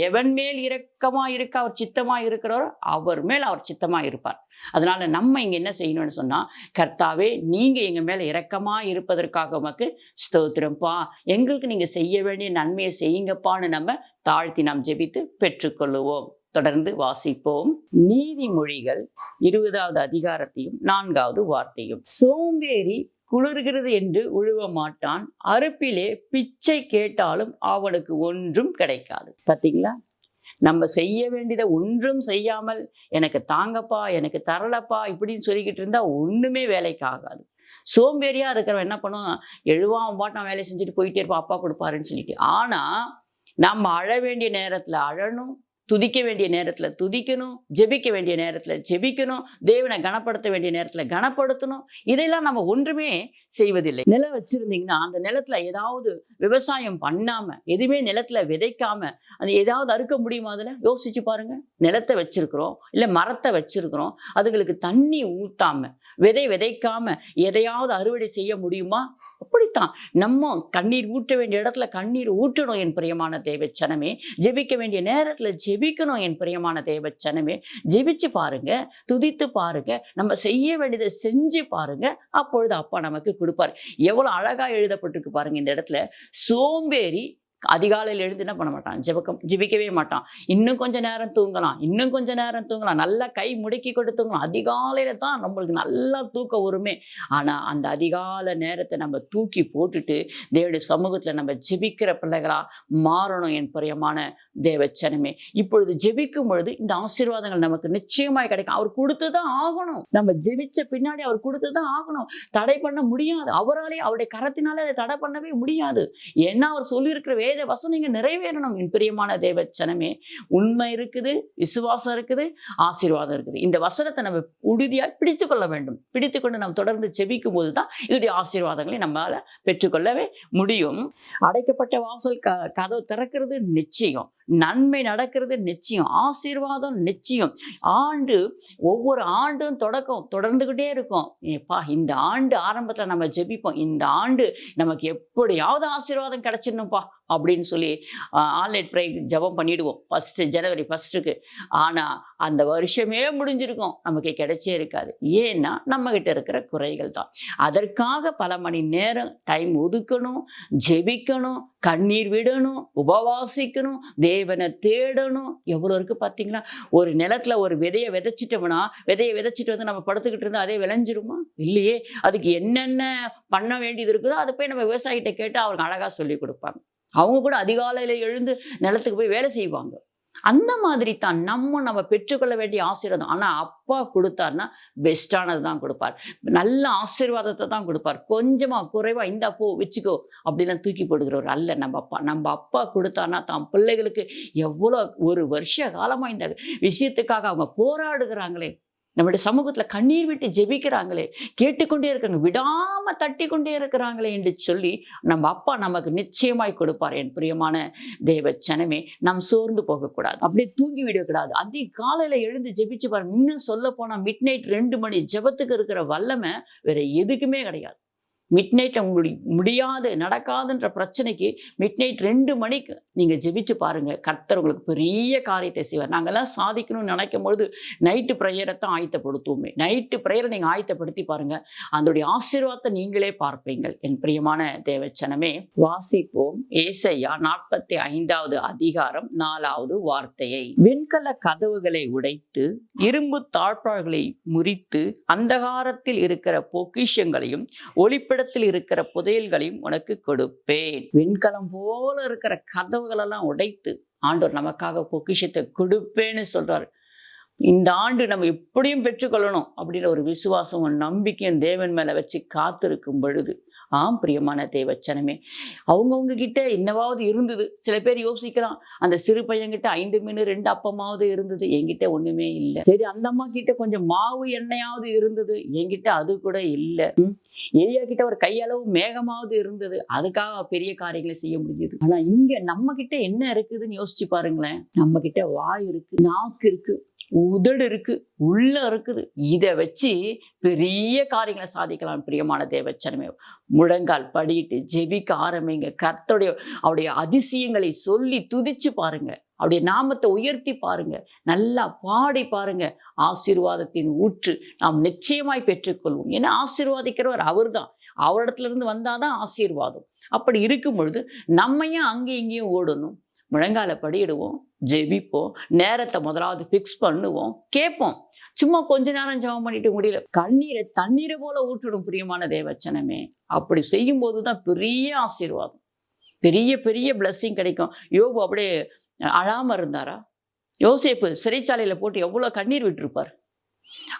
எவன் மேல் இரக்கமா இருக்க அவர் சித்தமா இருக்கிறாரோ அவர் மேல் அவர் சித்தமா இருப்பார். அதனால நம்ம இங்க என்ன செய்யணும்னு சொன்னா, கர்த்தாவே நீங்க எங்க மேல இரக்கமா இருப்பதற்காக உமக்கு ஸ்தோத்திரம்பா, எங்களுக்கு நீங்க செய்ய வேண்டிய நன்மையை செய்யுங்கப்பான்னு நம்ம தாழ்த்தி நாம் ஜெபித்து பெற்றுக்கொள்ளுவோம். தொடர்ந்து வாசிப்போம். நீதிமொழிகள் 20வது அதிகாரத்தையும் 4வது வார்த்தையும். சோம்பேறி குளிர்கிறது என்று உழுவ மாட்டான், அறுப்பிலே பிச்சை கேட்டாலும் அவனுக்கு ஒன்றும் கிடைக்காது. பார்த்தீங்களா? நம்ம செய்ய வேண்டியதை ஒன்றும் செய்யாமல் எனக்கு தாங்கப்பா, எனக்கு தரலப்பா இப்படின்னு சொல்லிக்கிட்டு இருந்தா ஒண்ணுமே வேலைக்கு ஆகாது. சோம்பேறியா இருக்கிறவன் என்ன பண்ணுவான், எழுவான் பாட்டான் வேலை செஞ்சுட்டு போயிட்டே இருப்பான், அப்பா கொடுப்பாருன்னு சொல்லிட்டு. ஆனா நம்ம அழ வேண்டிய நேரத்துல அழணும், துதிக்க வேண்டிய நேரத்துல துதிக்கணும், ஜெபிக்க வேண்டிய நேரத்துல ஜெபிக்கணும், தேவனை கனப்படுத்த வேண்டிய நேரத்துல கனப்படுத்தணும். இதெல்லாம் நம்ம ஒன்றுமே செய்வதில்லை. நிலம் வச்சிருந்தீங்கன்னா அந்த நிலத்துல ஏதாவது விவசாயம் பண்ணாம, எதுவுமே நிலத்துல விதைக்காம அது ஏதாவது அறுக்க முடியுமா? அதுல யோசிச்சு பாருங்க. நிலத்தை வச்சிருக்கிறோம், இல்ல மரத்தை வச்சிருக்கிறோம், அதுகளுக்கு தண்ணி ஊத்தாம விதைக்காம எதையாவது அறுவடை செய்ய முடியுமா? அப்படித்தான் நம்ம கண்ணீர் ஊற்ற வேண்டிய இடத்துல கண்ணீர் ஊற்றணும். என் பிரியமான தேவச்சனமே, ஜெபிக்க வேண்டிய நேரத்துல ஜெபிக்கணும். என் பிரியமான தேவச்சனமே, ஜெபிச்சு பாருங்க, துதித்து பாருங்க, நம்ம செய்ய வேண்டியதை செஞ்சு பாருங்க. அப்பொழுது அப்பா நமக்கு கொடுப்பார். எவ்வளவு அழகா எழுதப்பட்டிருக்கு பாருங்க இந்த இடத்துல. சோம்பேறி அதிகாலையில் எழுந்து என்ன பண்ண மாட்டான், ஜெபிக்கவே மாட்டான். இன்னும் கொஞ்ச நேரம் தூங்கலாம், இன்னும் கொஞ்ச நேரம் தூங்கலாம், நல்லா கை முடக்கி கொண்டு தூங்கலாம். அதிகாலையில தான் நம்மளுக்கு நல்லா தூக்கம் வருமே. ஆனா அந்த அதிகாலை நேரத்தை நம்ம தூக்கி போட்டுட்டு தேவனுடைய சமூகத்துல நம்ம ஜெபிக்கிற பிள்ளைகளா மாறணும். என் பிரியமான தேவச்சனமே, இப்பொழுது ஜெபிக்கும் பொழுது இந்த ஆசீர்வாதங்கள் நமக்கு நிச்சயமாய் கிடைக்கும். அவர் கொடுத்துதான் ஆகணும். நம்ம ஜெபிச்ச பின்னாடி அவர் கொடுத்துதான் ஆகணும். தடை பண்ண முடியாது. அவராலே, அவருடைய கரத்தினாலே அதை தடை பண்ணவே முடியாது. ஏன்னா அவர் சொல்லியிருக்கிற வேத வசனங்கள் நிறைவேறணும். என் பிரியமான தேவச்சனமே, உண்மை இருக்குது, விசுவாசம் இருக்குது, ஆசீர்வாதம் இருக்குது. இந்த வசனத்தை நம்ம உறுதியாக பிடித்துக் கொள்ள வேண்டும். பிடித்துக்கொண்டு நம்ம தொடர்ந்து ஜெபிக்கும் போதுதான் இதனுடைய ஆசீர்வாதங்களை நம்மளால பெற்றுக்கொள்ளவே முடியும். அடைக்கப்பட்ட வாசல் கதவு திறக்கிறது நிச்சயம், நன்மை நடக்கிறது நிச்சயம், ஆசீர்வாதம் நிச்சயம். ஒவ்வொரு ஆண்டும் தொடர்ந்துகிட்டே இருக்கும். இந்த ஆண்டு ஆரம்பத்துல நம்ம ஜெபிப்போம், இந்த ஆண்டு நமக்கு எப்படியாவது ஆசீர்வாதம் கிடைச்சிடணும்ப்பா அப்படின்னு சொல்லி ஆன்லைன் ப்ரே ஜெபம் பண்ணிடுவோம் ஜனவரி 1 ஆனா அந்த வருஷமே முடிஞ்சிருக்கும், நமக்கு கிடைச்சே இருக்காது. ஏன்னா நம்ம கிட்ட இருக்கிற குறைகள் தான். அதற்காக பல மணி நேரம் டைம் ஒதுக்கணும், ஜெபிக்கணும், கண்ணீர் விடணும், உபவாசிக்கணும், தேவனை தேடணும். எவ்வளவு இருக்கு பாத்தீங்களா? ஒரு நிலத்துல ஒரு விதையை விதைச்சிட்டோம்னா, விதையை விதைச்சிட்டு வந்து நம்ம படுத்துக்கிட்டு இருந்தா அதே விளைஞ்சிருமா? இல்லையே. அதுக்கு என்னென்ன பண்ண வேண்டியது இருக்குதோ அதை போய் நம்ம விவசாயிகிட்ட கேட்டு அவங்க அழகா சொல்லி கொடுப்பாங்க. அவங்க கூட அதிகாலையில எழுந்து நிலத்துக்கு போய் வேலை செய்வாங்க. அந்த மாதிரி தான் நம்ம பெற்றுக்கொள்ள வேண்டிய ஆசீர்வாதம். ஆனா அப்பா கொடுத்தாருன்னா பெஸ்டானது தான் கொடுப்பார், நல்ல ஆசீர்வாதத்தை தான் கொடுப்பார். கொஞ்சமா குறைவா இந்த அப்போ வச்சுக்கோ அப்படிலாம் தூக்கி போடுகிறவர் அல்ல நம்ம அப்பா கொடுத்தாருன்னா தான் பிள்ளைகளுக்கு எவ்வளோ ஒரு வருஷ காலமா இந்த விஷயத்துக்காக அவங்க போராடுகிறாங்களே, நம்முடைய சமூகத்துல கண்ணீர் விட்டு ஜெபிக்கிறாங்களே, கேட்டுக்கொண்டே இருக்காங்க, விடாம தட்டி கொண்டே இருக்கிறாங்களே என்று சொல்லி நம்ம அப்பா நமக்கு நிச்சயமாய் கொடுப்பார். என் பிரியமான தேவச்சனமே, நாம் சோர்ந்து போகக்கூடாது, அப்படியே தூங்கி விடக்கூடாது. அதிகாலையில எழுந்து ஜெபிச்சு பாருங்க. இன்னும் சொல்ல போனா மிட்நைட் 2 மணி ஜெபத்துக்கு இருக்கிற வல்லமை வேற எதுக்குமே கிடையாது. மிட்நைட் உங்களுக்கு முடியாது, நடக்காதுன்ற பிரச்சனைக்கு மிட்நைட் 2 மணிக்கு நீங்க ஜெபிச்சு பாருங்க, கர்த்தர் உங்களுக்கு பெரிய காரியத்தை செய்வார். நாங்கெல்லாம் சாதிக்கணும்னு நினைக்கும் பொழுது நைட்டு ப்ரேயரை தான் ஆயத்தப்படுத்துவோமே. நைட்டு ப்ரேயரை நீங்க ஆயத்தப்படுத்தி பாருங்க, அதனுடைய ஆசீர்வாதத்தை நீங்களே பார்ப்பீங்கள். என் பிரியமான தேவச்சனமே, வாசிப்போம் ஏசாயா 45வது அதிகாரம் 4வது வார்த்தையை. வெண்கல கதவுகளை உடைத்து இரும்பு தாழ்பாள்களை முறித்து அந்தகாரத்தில் இருக்கிற பொக்கிஷங்களையும் ஒளிப்படத்தில் இருக்கிற புதையல்களையும் உனக்கு கொடுப்பேன். வெண்கலம் போல இருக்கிற கதவுகள் எல்லாம் உடைத்து ஆண்டவர் நமக்காக பொக்கிஷத்தை கொடுப்பேன்னு சொல்றாரு. இந்த ஆண்டு நம்ம எப்படியும் பெற்றுக்கொள்ளணும் அப்படின்ற ஒரு விசுவாசம், ஒரு நம்பிக்கையும் தேவன் மேல வச்சு காத்திருக்கும் பொழுது, பிரியமான தேவச்சனமே, அவங்கவுங்க கிட்ட என்னவாவது இருந்தது. சில பேர் யோசிக்கலாம், அந்த சிறு பையன்கிட்ட 5 மீன் 2 அப்பமாவது இருந்தது, என்கிட்ட ஒண்ணுமே இல்லை. சரி, அந்த அம்மா கிட்ட கொஞ்சம் மாவு எண்ணெயாவது இருந்தது, என்கிட்ட அது கூட இல்லை. ஏரியா கிட்ட ஒரு கையளவு மேகமாவது இருந்தது, அதுக்காக பெரிய காரியங்களை செய்ய முடியுது. ஆனா இங்க நம்ம கிட்ட என்ன இருக்குதுன்னு யோசிச்சு பாருங்களேன். நம்ம கிட்ட வாய் இருக்கு, நாக்கு இருக்கு, உதடு இருக்கு, உள்ள இருக்குது. இதை வச்சு பெரிய காரியங்களை சாதிக்கலாம். பிரியமான தேவச்சனமே, முழங்கால் படிட்டு ஜெபிக்க ஆரம்பிங்க. கர்த்தருடைய அவருடைய அதிசயங்களை சொல்லி துதிச்சு பாருங்க, அவருடைய நாமத்தை உயர்த்தி பாருங்க, நல்லா பாடி பாருங்க. ஆசீர்வாதத்தின் ஊற்று நாம் நிச்சயமாய் பெற்றுக்கொள்வோம். ஏன்னா ஆசீர்வாதிக்கிறவர் அவர் தான், அவரிடத்துல இருந்து வந்தாதான் ஆசீர்வாதம். அப்படி இருக்கும் பொழுது நம்ம ஏன் அங்கேயும் இங்கேயும் ஓடணும்? முழங்கால படியிடுவோம், ஜெபிப்போம், நேரத்தை முதலாவது ஃபிக்ஸ் பண்ணுவோம், கேட்போம். சும்மா கொஞ்ச நேரம் ஜெபம் பண்ணிட்டு முடியல, கண்ணீரை தண்ணீரை போல ஊற்றணும். பிரியமான தேவச்சனமே, அப்படி செய்யும் போதுதான் பெரிய ஆசீர்வாதம், பெரிய பெரிய பிளஸ்ஸிங் கிடைக்கும். யோபு அப்படியே அழாம இருந்தாரா? யோசேப்பு சிறைச்சாலையில போட்டு எவ்வளவு கண்ணீர் விட்டுருப்பார்.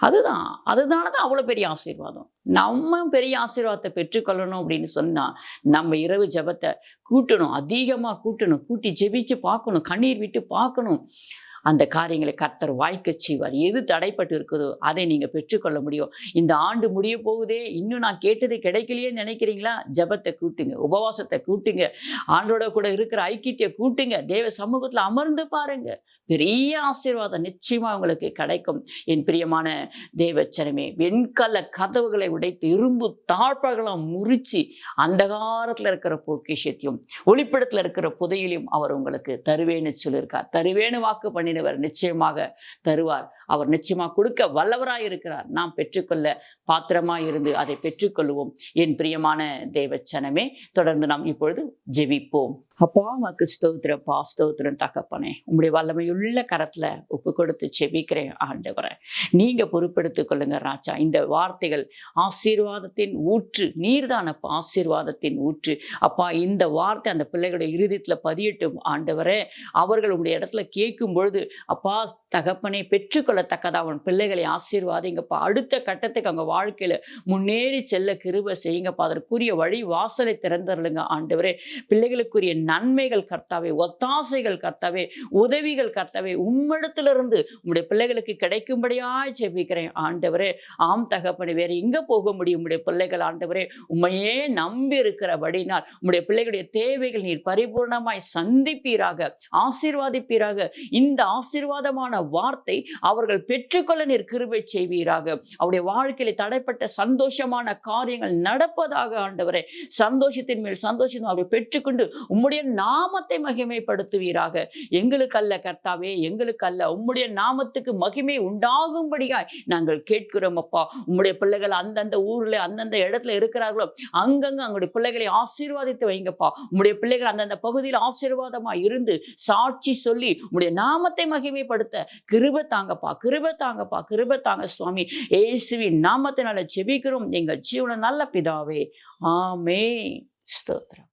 அதுதானதான் அவ்வளவு பெரிய ஆசீர்வாதம். நம்ம பெரிய ஆசீர்வாதத்தை பெற்றுக்கொள்ளணும் அப்படின்னு சொன்னா நம்ம இரவு ஜெபத்தை கூட்டணும், அதிகமா கூட்டணும், கூட்டி ஜெபிச்சு பார்க்கணும், கண்ணீர் விட்டு பார்க்கணும். அந்த காரியங்களை கர்த்தர் வாய்க்க செய்வார். எது தடைப்பட்டு இருக்குதோ அதை நீங்க பெற்றுக்கொள்ள முடியும். இந்த ஆண்டு முடிய போகுதே, இன்னும் நான் கேட்டது கிடைக்கலையே நினைக்கிறீங்களா? ஜெபத்தை கூட்டுங்க, உபவாசத்தை கூட்டுங்க, ஆண்டோட கூட இருக்கிற ஐக்கியத்தை கூட்டுங்க, தேவ சமூகத்துல அமர்ந்து பாருங்க. பெரிய ஆசீர்வாதம் நிச்சயமா உங்களுக்கு கிடைக்கும். என் பிரியமான தேவச்சனமே, வெண்கல கதவுகளை உடைத்து இரும்பு தாழ்பாள்களாம் முறிச்சு அந்தகாரத்துல இருக்கிற பொக்கிஷத்தையும் ஒளிப்படத்துல இருக்கிற புதையிலையும் அவர் உங்களுக்கு தருவேன்னு சொல்லியிருக்கார். தருவேன்னு வாக்கு பண்ணினவர் நிச்சயமாக தருவார். அவர் நிச்சயமாக கொடுக்க வல்லவராய் இருக்கிறார். நாம் பெற்றுக்கொள்ள பாத்திரமாய் இருந்து அதை பெற்றுக்கொள்வோம். என் பிரியமான தேவச்சனமே, தொடர்ந்து நாம் இப்பொழுது ஜெபிப்போம். அப்பா உமக்கு ஸ்தோத்திரப்பா, ஸ்தோத்திரம் தகப்பனே. உம்முடைய வல்லமையுள்ள கரத்துல ஒப்பு கொடுத்து செபிக்கிறேன் ஆண்டவரே. நீங்க பொறுப்பெடுத்துக் கொள்ளுங்க ராஜா. இந்த வார்த்தைகள் ஆசீர்வாதத்தின் ஊற்று, நீர்தானப்பா ஆசீர்வாதத்தின் ஊற்று. அப்பா இந்த வார்த்தை அந்த பிள்ளைகளுடைய இருதயத்துல பதியட்டும் ஆண்டவரே. அவர்கள் உங்களுடைய இடத்துல கேட்கும் பொழுது அப்பா தகப்பனை பெற்றுக்கொள்ளத்தக்கதா அவன் பிள்ளைகளை ஆசீர்வாதிங்கப்பா. அடுத்த கட்டத்துக்கு அவங்க வாழ்க்கையில முன்னேறி செல்ல கிருபை செய்யுங்கப்பா. அதற்குரிய வழி வாசலை திறந்தருளுங்க ஆண்டவரே. பிள்ளைகளுக்குரிய நன்மைகள் கர்த்தாவே, ஒத்தாசைகள் கர்த்தாவே, உதவிகள் கர்த்தாவே உம்மிடத்திலிருந்து உம்முடைய பிள்ளைகளுக்கு கிடைக்கும்படியாய் ஜெபிக்கிறேன் ஆண்டவரே. ஆம் தகப்பனே, வேற எங்க போக முடியும் உம்முடைய பிள்ளைகள் ஆண்டவரே? உம்மையே நம்பி இருக்கிறபடினால் உம்முடைய பிள்ளைகளுடைய தேவைகள் நீர் பரிபூர்ணமாய் சந்திப்பீராக, ஆசீர்வாதிப்பீராக. இந்த ஆசீர்வாதமான வார்த்தை அவர்கள் பெற்றுக்கொள்ள நீர் கிருபை செய்வீராக. அவருடைய வாழ்க்கையில தடைப்பட்ட சந்தோஷமான காரியங்கள் நடப்பதாக ஆண்டவரே. சந்தோஷத்தின் மேல் சந்தோஷம் அவர்கள் பெற்றுக்கொண்டு உம்முடைய நாமத்தை மகிமைப்படுத்துவீராக. எங்களுக்கு அல்ல கர்த்தாவே, எங்களுக்கு அல்ல, உம்முடைய நாமத்துக்கு மகிமை உண்டாகும்படியாய் நாங்கள் கேட்கிறோம் அப்பா. உம்முடைய பிள்ளைகள் அந்தந்த ஊர்ல அந்தந்த இடத்துல இருக்கிறார்களோ அங்கங்க அவங்களுடைய பிள்ளைகளை ஆசீர்வாதித்து வைங்கப்பா. உம்முடைய பிள்ளைகள் அந்தந்த பகுதியில் ஆசீர்வாதமா இருந்து சாட்சி சொல்லி உம்முடைய நாமத்தை மகிமைப்படுத்த கிருபை தாங்கப்பா, கிருபை தாங்கப்பா, கிருபை தாங்க சுவாமி. இயேசுவின் நாமத்தினால ஜெபிக்கிறோம் எங்கள் ஜீவன நல்ல பிதாவே. ஆமென். ஸ்தோத்திரம்.